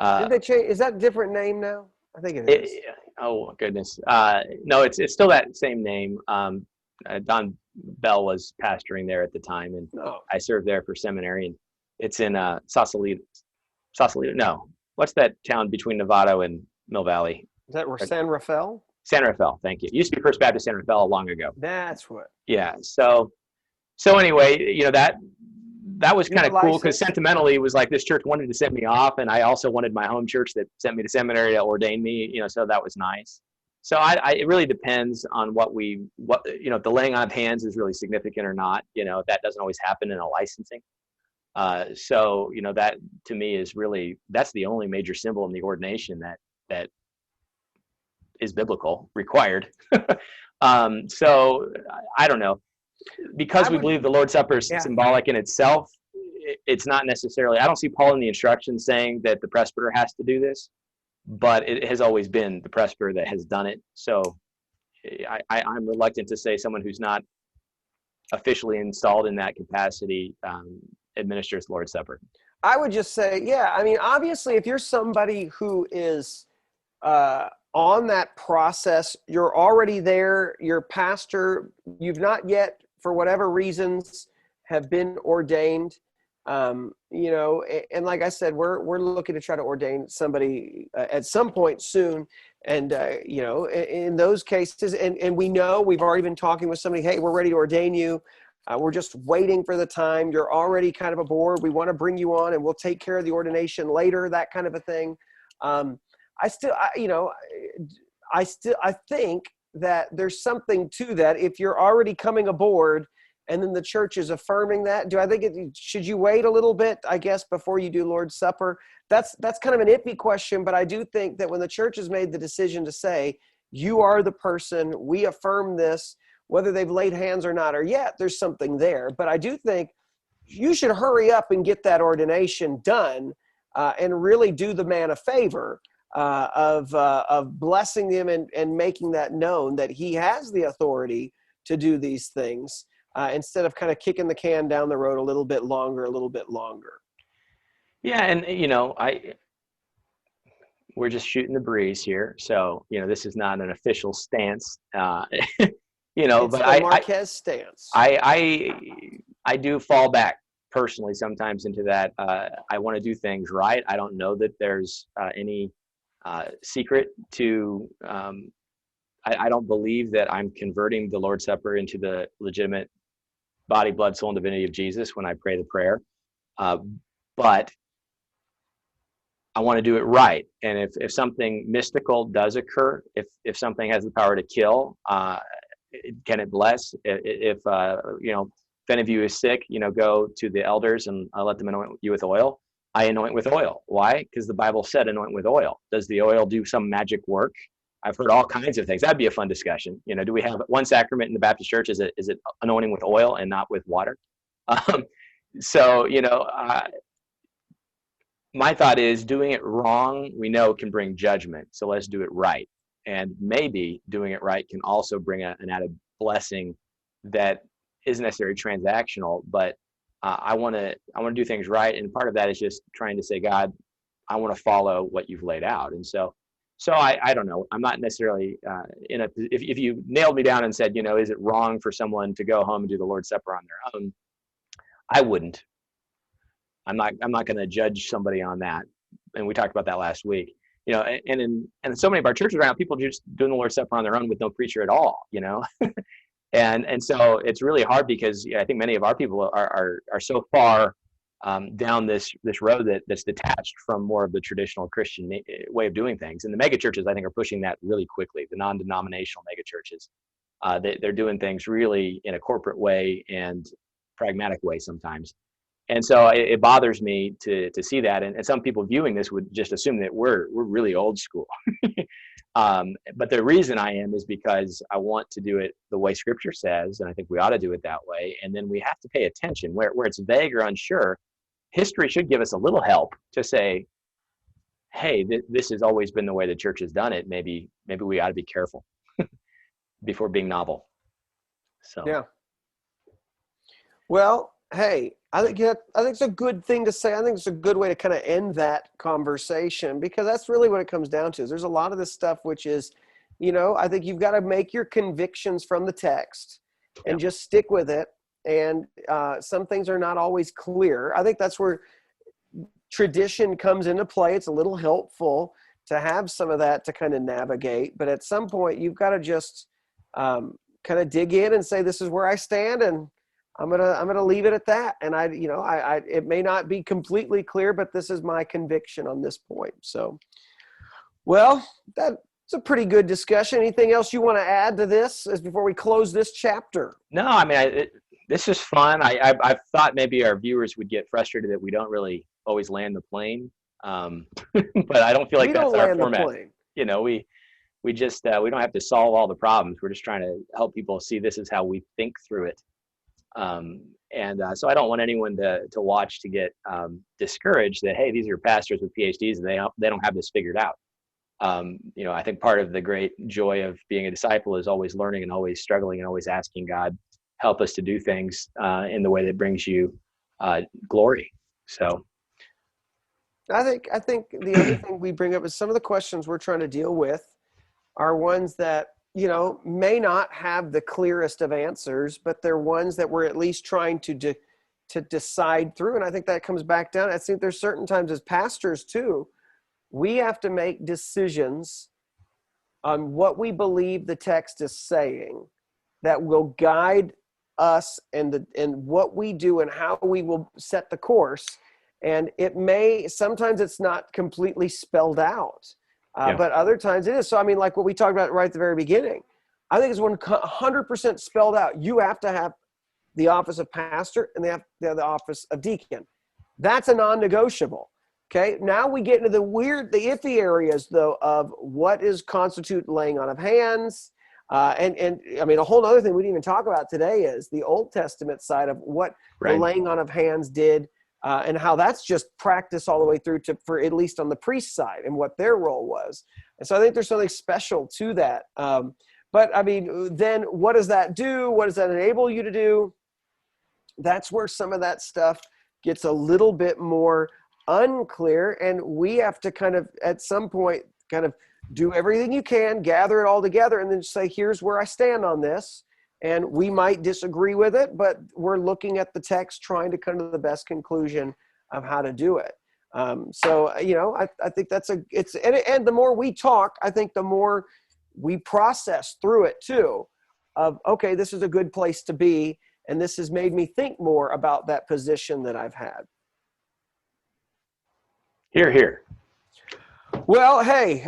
Did they change? Is that a different name now? I think it is. Oh goodness, no, it's still that same name. Don Bell was pastoring there at the time, and I served there for seminary. And it's in Sausalito. No, what's that town between Novato and Mill Valley? Is that San Rafael? San Rafael, thank you. It used to be First Baptist San Rafael long ago. That's what. Yeah. So anyway, that was kind of cool, because sentimentally it was like this church wanted to send me off, and I also wanted my home church that sent me to seminary to ordain me. So that was nice. So it really depends on what if the laying on of hands is really significant or not. That doesn't always happen in a licensing. So that to me is really, that's the only major symbol in the ordination that is biblical, required. So I don't know, because we believe the Lord's Supper is symbolic in itself. It's not necessarily, I don't see Paul in the instructions saying that the presbyter has to do this, but it has always been the presbyter that has done it. So I'm reluctant to say someone who's not officially installed in that capacity administers the Lord's Supper. I would just say, obviously, if you're somebody who is on that process, you're already there, you're pastor, you've not yet, for whatever reasons, have been ordained, And like I said, we're looking to try to ordain somebody at some point soon. And, in those cases, and we know we've already been talking with somebody, hey, we're ready to ordain you. We're just waiting for the time. You're already kind of aboard. We want to bring you on and we'll take care of the ordination later, that kind of a thing. I think that there's something to that. If you're already coming aboard and then the church is affirming that, should you wait a little bit, I guess, before you do Lord's Supper? That's kind of an iffy question, but I do think that when the church has made the decision to say, you are the person, we affirm this, whether they've laid hands or not, or yet, there's something there. But I do think you should hurry up and get that ordination done and really do the man a favor of blessing them and making that known that he has the authority to do these things instead of kind of kicking the can down the road a little bit longer. Yeah, and we're just shooting the breeze here, so this is not an official stance. It's but the Marquez stance. I do fall back personally sometimes into that. I want to do things right. I don't know that there's any secret to. I don't believe that I'm converting the Lord's Supper into the legitimate body, blood, soul, and divinity of Jesus when I pray the prayer. But I want to do it right. And if something mystical does occur, if something has the power to kill, can it bless? If any of you is sick, go to the elders and let them anoint you with oil. I anoint with oil. Why? Because the Bible said anoint with oil. Does the oil do some magic work? I've heard all kinds of things. That'd be a fun discussion. Do we have one sacrament in the Baptist church? Is it anointing with oil and not with water? My thought is doing it wrong, we know can bring judgment. So let's do it right. And maybe doing it right can also bring an added blessing that isn't necessarily transactional, but I want to do things right. And part of that is just trying to say, God, I want to follow what you've laid out. And so I don't know. I'm not necessarily if you nailed me down and said, is it wrong for someone to go home and do the Lord's Supper on their own? I wouldn't. I'm not going to judge somebody on that. And we talked about that last week. And in so many of our churches around, people are just doing the Lord's Supper on their own with no preacher at all. And so it's really hard because I think many of our people are so far down this road that's detached from more of the traditional Christian way of doing things. And the mega churches, I think, are pushing that really quickly. The non-denominational mega churches, they're doing things really in a corporate way and pragmatic way sometimes. And so it bothers me to see that. And some people viewing this would just assume that we're really old school. But the reason I am is because I want to do it the way Scripture says, and I think we ought to do it that way. And then we have to pay attention where it's vague or unsure. History should give us a little help to say, hey, this has always been the way the church has done it. Maybe we ought to be careful before being novel. So yeah. Well, hey, I think it's a good thing to say. I think it's a good way to kind of end that conversation, because that's really what it comes down to. There's a lot of this stuff which is, I think you've got to make your convictions from the text and just stick with it. And some things are not always clear. I think that's where tradition comes into play. It's a little helpful to have some of that to kind of navigate. But at some point, you've got to just kind of dig in and say, this is where I stand, and I'm gonna leave it at that. And it may not be completely clear, but this is my conviction on this point. So, well, that's a pretty good discussion. Anything else you want to add to this before we close this chapter? No, I mean, this is fun. I've thought maybe our viewers would get frustrated that we don't really always land the plane, but I don't feel like that's our format. We just we don't have to solve all the problems. We're just trying to help people see this is how we think through it. So I don't want anyone to watch to get discouraged that, hey, these are pastors with PhDs and they don't have this figured out. I think part of the great joy of being a disciple is always learning and always struggling and always asking God, help us to do things in the way that brings you glory. So I think the other thing we bring up is some of the questions we're trying to deal with are ones that may not have the clearest of answers, but they're ones that we're at least trying to to decide through. And I think that comes back down. I think there's certain times as pastors too, we have to make decisions on what we believe the text is saying that will guide us and what we do and how we will set the course. And sometimes it's not completely spelled out, but other times it is. So, I mean, like what we talked about right at the very beginning, I think it's 100% spelled out. You have to have the office of pastor and they have the office of deacon. That's a non-negotiable. Okay, now we get into the iffy areas, though, of what is constitute laying on of hands. And I mean, a whole other thing we didn't even talk about today is the Old Testament side of what the laying on of hands did and how that's just practice all the way through for at least on the priest side and what their role was. And so I think there's something special to that. But I mean, then what does that do? What does that enable you to do? That's where some of that stuff gets a little bit more unclear, and we have to kind of at some point kind of do everything you can, gather it all together, and then say, here's where I stand on this. And we might disagree with it, but we're looking at the text, trying to come to the best conclusion of how to do it. So, you know, I think and the more we talk, I think the more we process through it too, of, okay, this is a good place to be. And this has made me think more about that position that I've had. Hear, hear. Well, hey,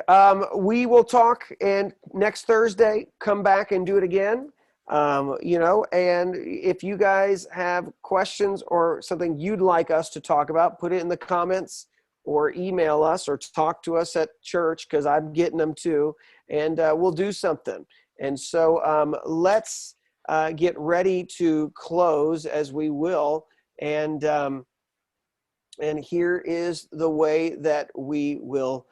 we will talk, and next Thursday, come back and do it again. You know, and if you guys have questions or something you'd like us to talk about, put it in the comments or email us or talk to us at church, because I'm getting them too, and we'll do something. And so let's get ready to close, as we will. And here is the way that we will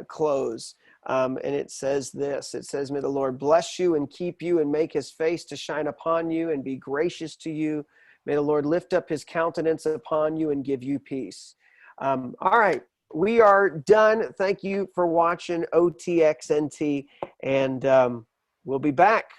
close. And it says this. It says, may the Lord bless you and keep you and make his face to shine upon you and be gracious to you. May the Lord lift up his countenance upon you and give you peace. All right. We are done. Thank you for watching OTXNT, and we'll be back.